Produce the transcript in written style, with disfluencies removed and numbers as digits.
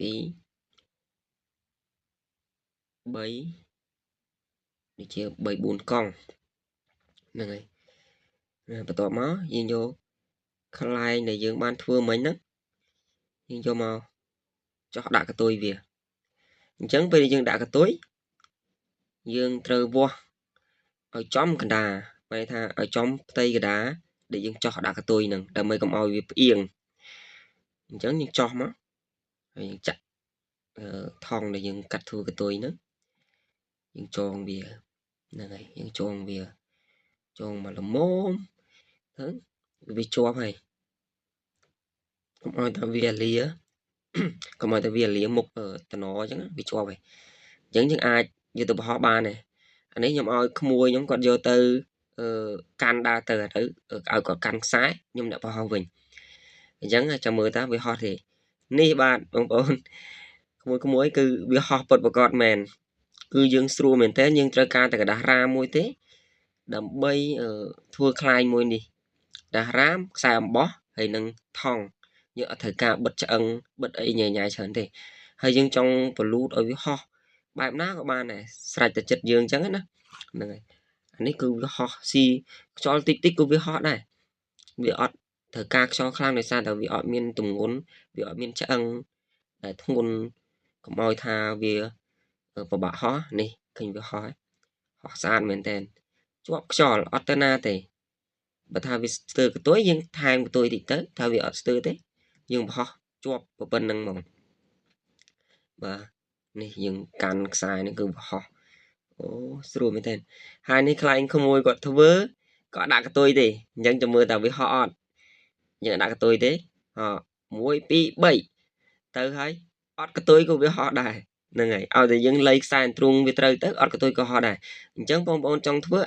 2 3 ដូចជា3 4កង់ហ្នឹងហើយបន្ទាប់មកយើងយកខ្លែងដែលយើងបានធ្វើមិញហ្នឹងយើងយកមកចោះដាក់កតុយវាអញ្ចឹងពេលយើងដាក់កតុយយើងត្រូវវាស់ឲ្យចំកណ្ដាលបែរថាឲ្យចំផ្ទៃកណ្ដាលដែលយើងចោះដាក់កតុយហ្នឹងដើម្បីកុំឲ្យវាផ្អៀងអញ្ចឹងយើងចោះមកហើយយើងចាក់ថង់ដែលយើងកាត់ធ្វើកតុយហ្នឹងយើងចងវាហ្នឹងហើយយើងចងវាចងមកល្មមហ្នឹងវាជាប់ហើយកុំឲ្យតែវាលាកុំឲ្យតែវាលាមុខតំណអញ្ចឹងវាជាប់ហើយអញ្ចឹងយើងអាចយកទៅបោះបានដែរអានេះខ្ញុំឲ្យក្មួយខ្ញុំគាត់យកទៅកាន់ដើរទៅឲ្យគាត់កាន់ខ្សែខ្ញុំអ្នកបោះវិញអញ្ចឹងចាំមើលតើវាហោះទេនេះបាទបងប្អូនក្មួយគឺវាហោះពិតប្រកបមែនគឺយើងស្រួលមែនតើយើងត្រូវការតែกระดาษរាមមួយទេដើម្បីធ្វើខ្លែងមួយនេះกระดาษរាមខ្សែអំបោះហើយនឹងថង់យើងអត់ត្រូវការបិទឆ្អឹងបិទអីញ៉ៃច្រើនទេហើយយើងចង់បលូតឲ្យវាហោះបែបណាក៏បានដែរស្រេចតែចិត្តយើងអញ្ចឹងណាហ្នឹងហើយអានេះគឺវាហោះស៊ីខ្យល់តិចតិចគឺវាហោះដែរវាអត់ត្រូវការខ្យល់ខ្លាំងដោយសារតែវាអត់មានទម្ងន់វាអត់មានឆ្អឹងដែលធ្ងន់កុំឲ្យថាវាពិបាកហោះនេះឃើញវាហោះស្អាតមែនតើជាប់ខ្យល់អត់ទៅណាទេបើថាវាស្ទើរកតុយយើងថែមកតុយតិចទៅថាវាអត់ស្ទើរទេយើងបោះជាប់ប៉ុណ្្នឹងហ្មងបាទនេះយើងកាន់ខ្សែនេះគឺបោះ អូស្រួលមែនទេហើយនេះខ្លែងក្មួយគាត់ធ្វើក៏ដាក់កតុយទេអញ្ចឹងចាំមើលតើវាហក់អត់យើងដាក់កតុយទេ1 2 3ទៅហើយអត់កតុយក៏វាហក់ដែរហ្នឹងហើយឲ្យតែយើងលៃខ្សែទ្រូងវាត្រូវទៅអត់កតុយក៏ហក់ដែរអញ្ចឹងបងប្អូនចង់ធ្វើ